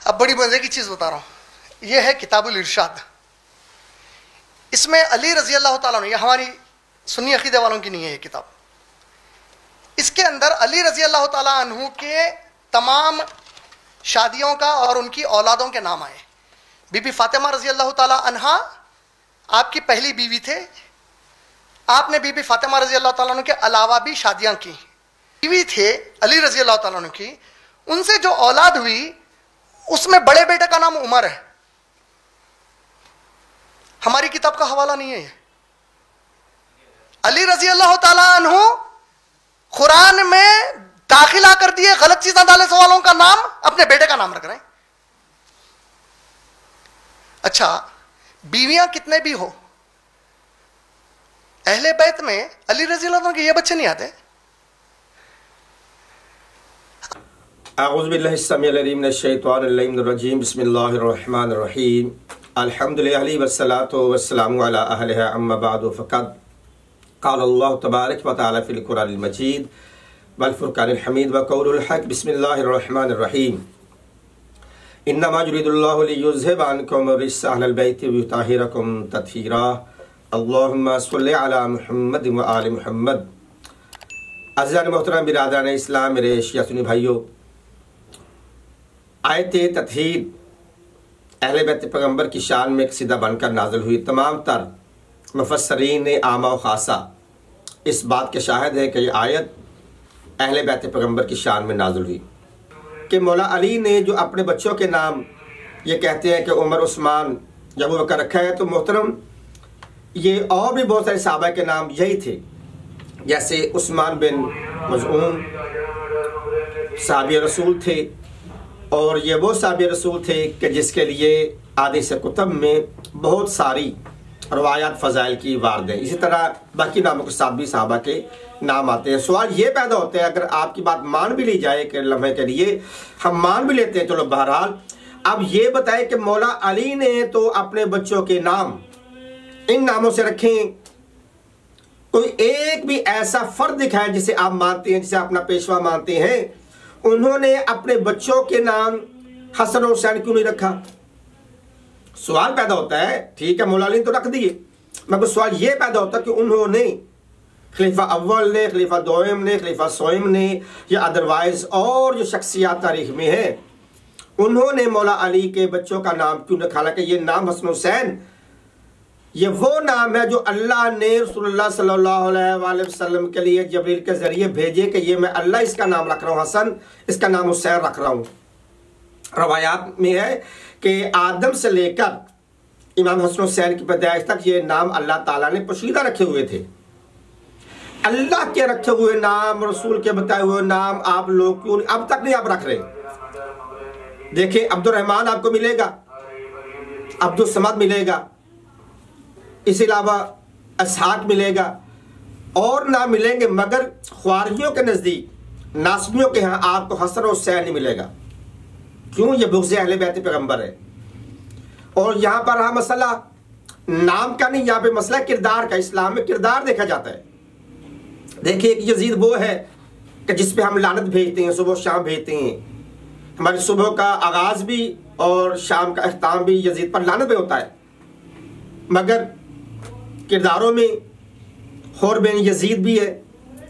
अब बड़ी मजे की चीज बता रहा हूं, यह है किताबुल इरशाद। इसमें अली रजी अल्लाह ताला अन्हु, ये हमारी सुन्नी अकीदे वालों की नहीं है ये किताब, इसके अंदर अली रजी अल्लाह ताला अन्हु के तमाम शादियों का और उनकी औलादों के नाम आए। बीबी फातिमा रजी अल्लाह ताला अन्हा आपकी पहली बीवी थे। आपने बीबी फातिमा रजी अल्लाह ताला अन्हु के अलावा भी शादियां की। बीवी थे अली रजी अल्लाह ताला अन्हु की, उनसे जो औलाद हुई उसमें बड़े बेटे का नाम उमर है। हमारी किताब का हवाला नहीं है ये। अली रजी अल्लाह ताला अन्हु कुरान में दाखिला कर दिए गलत चीजें डाले सवालों का नाम, अपने बेटे का नाम रख रहे हैं। अच्छा, बीवियां कितने भी हो, अहले बैत में अली रजी अल्लाह ताला के ये बच्चे नहीं आते। अऊज़ु बिल्लाहि समीउल अलीम मिनश शैतानिर रजीम, बिस्मिल्लाहिर रहमानिर रहीम, अल्हम्दुलिल्लाहि वस्सलातु वस्सलामु अला अहलिहा अम्मा बअदु, फ़क़द क़ाल अल्लाहु तबारक व तआला फ़िल क़ुरानिल मजीद वल फ़ुरक़ानिल हमीद व क़ौलुल हक़, बिस्मिल्लाहिर रहमानिर रहीम, इन्नमा युरीदुल्लाहु लियुज़हिबा अन्कुम रिज्सा अहलल बैति व युताहिरकुम तत्हीरा, अल्लाहुम्मा सल्लि अला मुहम्मद व आलि मुहम्मद। अज़ीज़ान मोहतरम बिरादरान इस्लाम, मेरे शिया सुन्नी भाइयों, आयते तत्हीर अहले बैत पैगम्बर की शान में एक सीधा बनकर नाजिल हुई। तमाम तर मुफस्सरीन आमा व खासा इस बात के शाहिद है कि यह आयत अहले बैत पैगम्बर की शान में नाजिल हुई कि मौला अली ने जो अपने बच्चों के नाम ये कहते हैं कि उमर, उस्मान, अबू बकर रखा है, तो मोहतरम ये और भी बहुत सारे सहाबा के नाम यही थे, जैसे उस्मान बिन मज़ऊन साहबी रसूल थे, और ये वो साहबी रसूल थे कि जिसके लिए आदिस कुतुब में बहुत सारी रवायात फ़ज़ाइल की वारद हैं। इसी तरह बाकी नामों के साथ भी सहाबा के नाम आते हैं। सवाल ये पैदा होते हैं, अगर आपकी बात मान भी ली जाए कि लम्हे के लिए हम मान भी लेते हैं, चलो बहरहाल, अब ये बताएं कि मौला अली ने तो अपने बच्चों के नाम इन नामों से रखें, कोई एक भी ऐसा फर्द दिखाए जिसे आप मानते हैं, जिसे अपना पेशवा मानते हैं, उन्होंने अपने बच्चों के नाम हसन और हुसैन क्यों नहीं रखा? सवाल पैदा होता है। ठीक है, मौला अली तो रख दिए, मगर सवाल ये पैदा होता है कि उन्होंने खलीफा अव्वल ने, खलीफा दोयम ने, खलीफा सोयम ने, या अदरवाइज और जो शख्सियात तारीख में है, उन्होंने मौला अली के बच्चों का नाम क्यों रखा? हालांकि ये नाम हसन हुसैन ये वो नाम है जो अल्लाह ने रसूलुल्लाह सल्लल्लाहु अलैहि वसल्लम के लिए जबरील के जरिए भेजे कि ये मैं अल्लाह इसका नाम रख रहा हूँ हसन, इसका नाम हुसैन रख रहा हूँ। रवायात में है कि आदम से लेकर इमाम हसन हुसैन की पैदाइश तक ये नाम अल्लाह ताला ने पोशीदा रखे हुए थे। अल्लाह के रखे हुए नाम, रसूल के बताए हुए नाम आप लोग क्यों अब तक नहीं आप रख रहे? देखिए, अब्दुल रहमान आपको मिलेगा, अब्दुल समद मिलेगा, इसके अलावा इसहाक मिलेगा, और ना मिलेंगे, मगर ख्वारियों के नज़दीक नासबियों के यहाँ आपको हसन और हुसैन नहीं मिलेगा। क्यों? ये बुग़्ज़ अहले बैत पैगम्बर है। और यहाँ पर रहा मसला नाम का नहीं, यहाँ पे मसला किरदार का। इस्लाम में किरदार देखा जाता है। देखिए, एक यजीद वो है कि जिस पे हम लानत भेजते हैं, सुबह शाम भेजते हैं। हमारी सुबह का आगाज़ भी और शाम का अख्ताम भी यजीद पर लानत में होता है, मगर किरदारों में होर बिन यजीद भी है।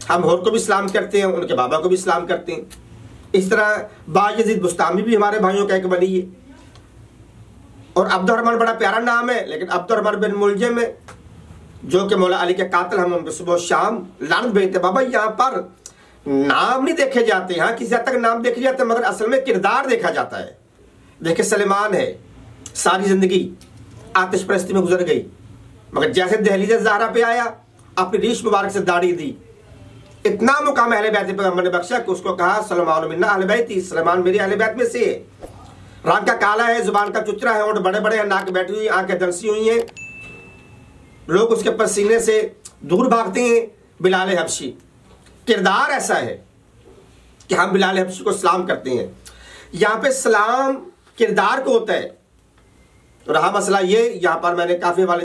हम होर को भी सलाम करते हैं, उनके बाबा को भी सलाम करते हैं। इस तरह बायजीद बुस्तामी भी हमारे भाइयों का एक वली है। और अब्दुर्रहमान बड़ा प्यारा नाम है, लेकिन अब्दुर्रहमान बिन मुलजिम है जो कि मौला अली के कातिल, हम उनको सुबह शाम लानत भेजते। बाबा, यहाँ पर नाम नहीं देखे जाते, हाँ किसी हद तक नाम देखे जाते हैं, मगर असल में किरदार देखा जाता है। देखिए, सलेमान है, सारी जिंदगी आतिश परस्ती में गुजर गई, मगर जैसे दहलीज ज़हरा पे आया, अपनी रीश मुबारक से दाढ़ी दी, इतना मुकाम अहले बैत पैगम्बर ने बख्शा कि उसको कहा सलमान मिन्ना अहले बैती, सलमान मेरी अहले बैत में से है। रंग का काला है, जुबान का चुचरा है, और बड़े बड़े हैं, नाक बैठी हुई, आंखें दरसी हुई हैं, लोग उसके पसीने से दूर भागते हैं। बिलाल हबशी, किरदार ऐसा है कि हम बिलाल हबशी को सलाम करते हैं। यहाँ पे सलाम किरदार को होता है। रहा मसला ये, यहाँ पर मैंने काफी वाले